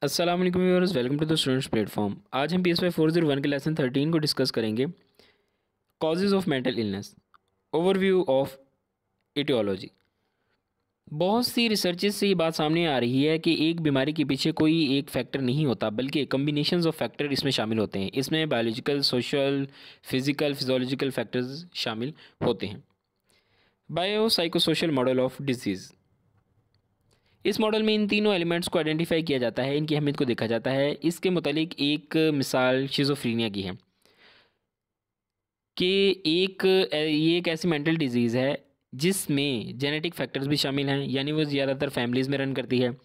अस्सलाम वालेकुम viewers, welcome to the students platform. आज हम PSY 401 के लेसन 13 को डिस्कस करेंगे। Causes of mental illness, overview of etiology. बहुत सी रिसर्चेस से ये बात सामने आ रही है कि एक बीमारी के पीछे कोई एक फैक्टर नहीं होता, बल्कि कम्बिनेशंस ऑफ फैक्टर इसमें शामिल होते हैं। इसमें biological, social, physical, physiological factors शामिल होते हैं। Bio psychosocial model of disease. इस मॉडल में इन तीनों एलिमेंट्स को आइडेंटिफाई किया जाता है, इनकी अहमियत को देखा जाता है। इसके मुतालिक एक मिसाल शिज़ोफ्रेनिया की है कि ये एक ऐसी मेंटल डिजीज़ है जिसमें जेनेटिक फैक्टर्स भी शामिल हैं, यानी वो ज़्यादातर फैमिलीज़ में रन करती है।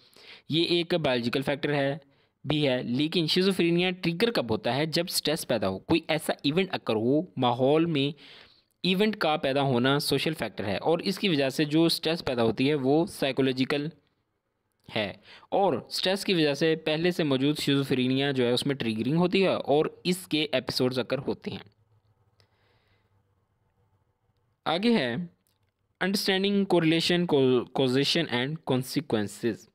ये एक बायोलॉजिकल फैक्टर है भी है, लेकिन शिज़ोफ्रेनिया ट्रिगर कब होता है? जब स्ट्रेस पैदा हो, कोई ऐसा इवेंट अकर हो, माहौल में इवेंट का पैदा होना सोशल फैक्टर है, और इसकी वजह से जो स्ट्रेस पैदा होती है वो साइकोलॉजिकल है। और स्ट्रेस की वजह से पहले से मौजूद शिज़ोफ्रेनिया जो है उसमें ट्रिगरिंग होती है और इसके एपिसोड्स अकर होते हैं। आगे है understanding correlation, causation and consequences.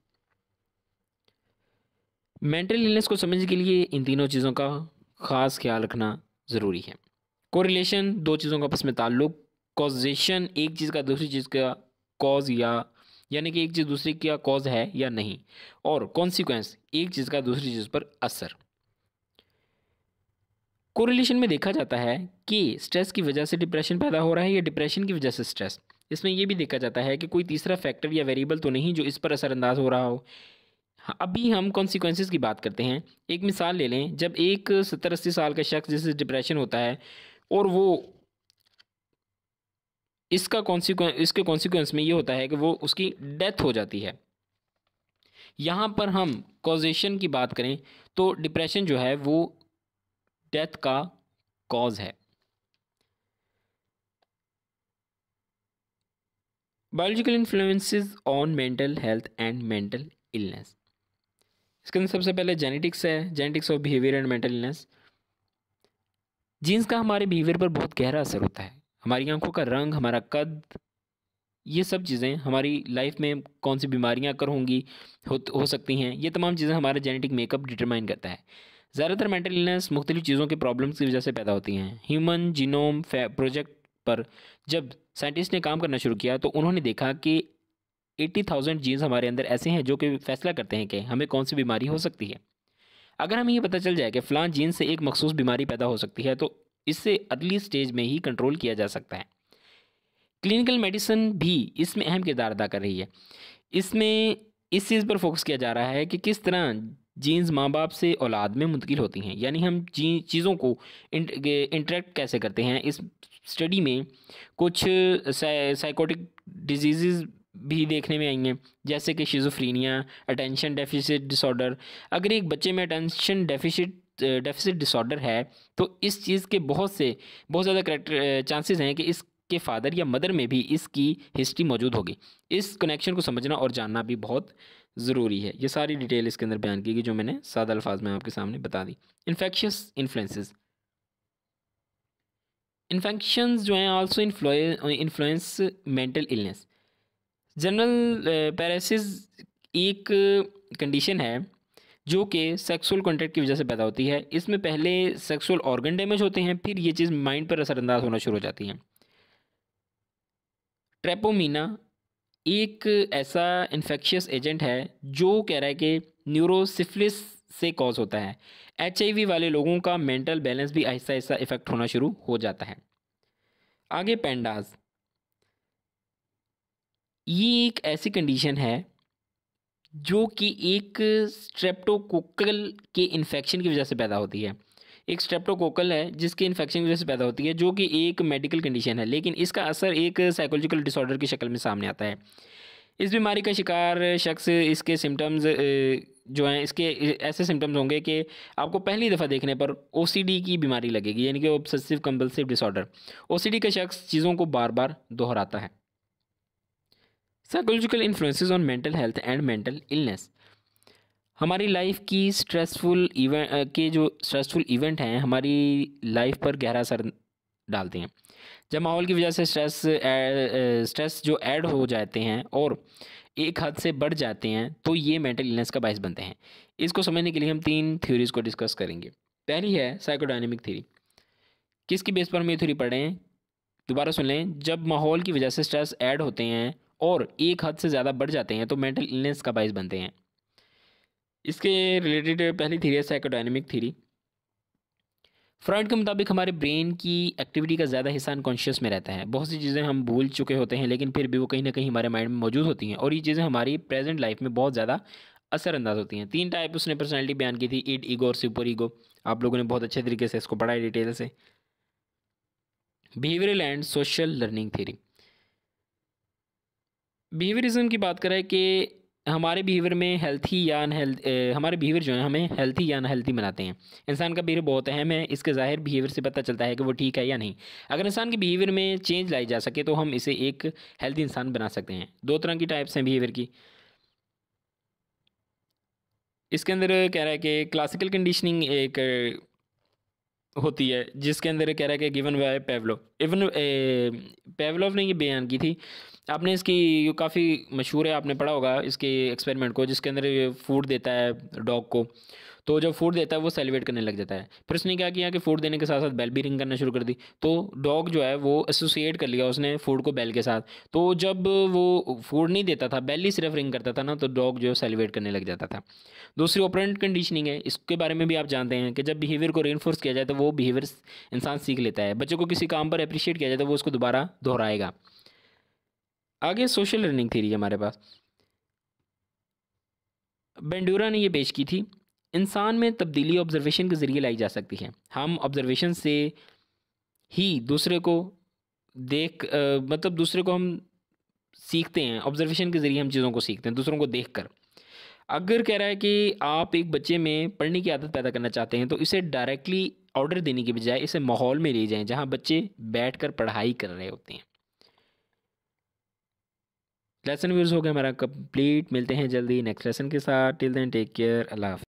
Mental illness को समझने के लिए इन तीनों चीज़ों का ख़ास ख्याल रखना ज़रूरी है। कोरिलेशन, दो चीज़ों का आपस में ताल्लुक। कॉजेशन, एक चीज़ का दूसरी चीज़ का कॉज, यानी कि एक चीज़ दूसरी का कॉज है या नहीं। और कॉन्सिक्वेंस, एक चीज़ का दूसरी चीज़ पर असर। कोरिलेशन में देखा जाता है कि स्ट्रेस की वजह से डिप्रेशन पैदा हो रहा है या डिप्रेशन की वजह से स्ट्रेस। इसमें यह भी देखा जाता है कि कोई तीसरा फैक्टर या वेरिएबल तो नहीं जो इस पर असरअंदाज हो रहा हो। हाँ, अभी हम कॉन्सिक्वेंसेस की बात करते हैं। एक मिसाल ले लें, जब एक 70-80 साल का शख्स जिसे डिप्रेशन होता है और वो इसके कॉन्सिक्वेंस में ये होता है कि वो उसकी डेथ हो जाती है। यहाँ पर हम कॉजेशन की बात करें तो डिप्रेशन जो है वो डेथ का कॉज है। Biological influences on mental health and mental illness. इसके अंदर सबसे पहले जेनेटिक्स है, genetics of behaviour and mental illness. Genes का हमारे बिहेवियर पर बहुत गहरा असर होता है। हमारी आंखों का रंग, हमारा कद, ये सब चीज़ें हमारी लाइफ में कौन सी बीमारियां अकर होंगी, हो सकती हैं, ये तमाम चीज़ें हमारा जेनेटिक मेकअप डिटरमाइन करता है। ज़्यादातर मेंटल इलनेस मुख्तलिफ चीज़ों के प्रॉब्लम्स की वजह से पैदा होती हैं। ह्यूमन जीनोम प्रोजेक्ट पर जब साइंटिस्ट ने काम करना शुरू किया तो उन्होंने देखा कि 80,000 जीन्स हमारे अंदर ऐसे हैं जो कि फैसला करते हैं कि हमें कौन सी बीमारी हो सकती है। अगर हमें ये पता चल जाए कि फ़लाँ जीन से एक मखसूस बीमारी पैदा हो सकती है तो इससे अर्ली स्टेज में ही कंट्रोल किया जा सकता है। क्लिनिकल मेडिसिन भी इसमें अहम किरदार अदा कर रही है। इसमें इस चीज़ पर फोकस किया जा रहा है कि किस तरह जीन्स माँ बाप से औलाद में मुंतकिल होती हैं, यानी हम चीज़ों को इंटरेक्ट कैसे करते हैं। इस स्टडी में कुछ साइकोटिक डिजीज़ भी देखने में आई हैं, जैसे कि शिज़ोफ्रेनिया, अटेंशन डेफिसिट डिसऑर्डर। अगर एक बच्चे में अटेंशन डेफिसिट डिसऑर्डर है तो इस चीज़ के बहुत ज़्यादा करेक्टर चांसेस हैं कि इसके फादर या मदर में भी इसकी हिस्ट्री मौजूद होगी। इस कनेक्शन को समझना और जानना भी बहुत ज़रूरी है। ये सारी डिटेल इसके अंदर बयान की गई जो मैंने सादा अल्फाज में आपके सामने बता दी। इन्फेक्शियस इन्फ्लुएंसेस, इन्फेक्शंस जो हैं also influence mental illness. General paresis एक कंडीशन है जो कि सेक्सुअल कॉन्टैक्ट की वजह से पैदा होती है। इसमें पहले सेक्सुअल ऑर्गन डैमेज होते हैं, फिर ये चीज़ माइंड पर असरअंदाज होना शुरू हो जाती है। ट्रेपोमीना एक ऐसा इन्फेक्शियस एजेंट है जो कह रहा है कि न्यूरोसिफिलिस से कॉज होता है। HIV वाले लोगों का मेंटल बैलेंस भी आहिस्ता आहिस्ता इफेक्ट होना शुरू हो जाता है। आगे पेंडाज, ये एक ऐसी कंडीशन है जो कि एक स्ट्रेप्टोकोकल के इन्फेक्शन की वजह से पैदा होती है। एक स्ट्रेप्टोकोकल है जिसके इन्फेक्शन की वजह से पैदा होती है, जो कि एक मेडिकल कंडीशन है, लेकिन इसका असर एक साइकोलॉजिकल डिसऑर्डर की शक्ल में सामने आता है। इस बीमारी का शिकार शख्स, इसके सिम्टम्स जो हैं, इसके ऐसे सिम्टम्स होंगे कि आपको पहली दफ़ा देखने पर OCD की बीमारी लगेगी, यानी कि ऑब्सेसिव कंपल्सिव डिसऑर्डर। OCD का शख्स चीज़ों को बार बार दोहराता है। Psychological influences on mental health and mental illness, हमारी लाइफ की स्ट्रेसफुल इवेंट हैं हमारी लाइफ पर गहरा असर डालते हैं। जब माहौल की वजह से स्ट्रेस जो ऐड हो जाते हैं और एक हद से बढ़ जाते हैं तो ये मेंटल इलनेस का बायस बनते हैं। इसको समझने के लिए हम 3 थ्योरीज को डिस्कस करेंगे। पहली है साइकोडायनेमिक थ्योरी। किसकी बेस पर हम ये थ्योरी पढ़े हैं? दोबारा सुन लें। जब माहौल की वजह से स्ट्रेस ऐड होते हैं और एक हद से ज़्यादा बढ़ जाते हैं तो मेंटल इलनेस का बायस बनते हैं। इसके रिलेटेड पहली थ्योरी है साइकोडायनेमिक थ्योरी। फ्रॉइड के मुताबिक हमारे ब्रेन की एक्टिविटी का ज़्यादा हिस्सा अनकॉन्शियस में रहता है। बहुत सी चीज़ें हम भूल चुके होते हैं लेकिन फिर भी वो कहीं ना कहीं हमारे माइंड में मौजूद होती हैं और ये चीज़ें हमारी प्रेजेंट लाइफ में बहुत ज़्यादा असरअंदाज होती हैं। 3 टाइप उसने पर्सनैलिटी बयान की थी, इड, ईगो और सुपर ईगो। आप लोगों ने बहुत अच्छे तरीके से इसको पढ़ा है डिटेल से। Behavioural and social learning theory. Behaviourism की बात करें कि हमारे बिहेवियर में हेल्थी या अनहेल्थ हमारे बिहेवियर जो है हमें हेल्थी या अनहेल्थी बनाते हैं। इंसान का बिहेवियर बहुत अहम है, इसके ज़ाहिर बिहेवियर से पता चलता है कि वो ठीक है या नहीं। अगर इंसान के बिहेवियर में चेंज लाई जा सके तो हम इसे एक हेल्थी इंसान बना सकते हैं। 2 तरह की टाइप्स हैं बिहेवियर की। इसके अंदर कह रहा है कि क्लासिकल कंडीशनिंग एक होती है जिसके अंदर कह रहा है कि गिवन बाय पेवलोव। इवन पेवलोव ने ये बयान की थी। आपने इसकी काफ़ी मशहूर है, आपने पढ़ा होगा इसके एक्सपेरिमेंट को, जिसके अंदर फूड देता है डॉग को। तो जब फूड देता है वो सेलिब्रेट करने लग जाता है। फिर उसने क्या किया कि फूड देने के साथ साथ बेल भी रिंग करना शुरू कर दी। तो डॉग जो है वो एसोसिएट कर लिया उसने फूड को बेल के साथ। तो जब वो फूड नहीं देता था, बेल ही सिर्फ रिंग करता था ना, तो डॉग जो है सेलिब्रेट करने लग जाता था। दूसरी ऑपरेंट कंडीशनिंग है। इसके बारे में भी आप जानते हैं कि जब बिहेवियर को रेनफोर्स किया जाए तो वो बिहेवियर इंसान सीख लेता है। बच्चों को किसी काम पर अप्रिशिएट किया जाए तो वो उसको दोबारा दोहराएगा। आगे सोशल लर्निंग थ्योरी है हमारे पास। बेंडूरा ने ये पेश की थी। इंसान में तब्दीली ऑब्जर्वेशन के ज़रिए लाई जा सकती है। हम ऑब्जर्वेशन से ही दूसरे को मतलब दूसरे को हम सीखते हैं। ऑब्जर्वेशन के ज़रिए हम चीज़ों को सीखते हैं दूसरों को देख कर। अगर कह रहा है कि आप एक बच्चे में पढ़ने की आदत पैदा करना चाहते हैं तो इसे डायरेक्टली ऑर्डर देने के बजाय इसे माहौल में ले जाएं जहां बच्चे बैठकर पढ़ाई कर रहे होते हैं। लेसन व्यूज़ हो गया हमारा कंप्लीट। मिलते हैं जल्दी नेक्स्ट लेसन के साथ। Till then take care. अल्लाह हाफ़िज़।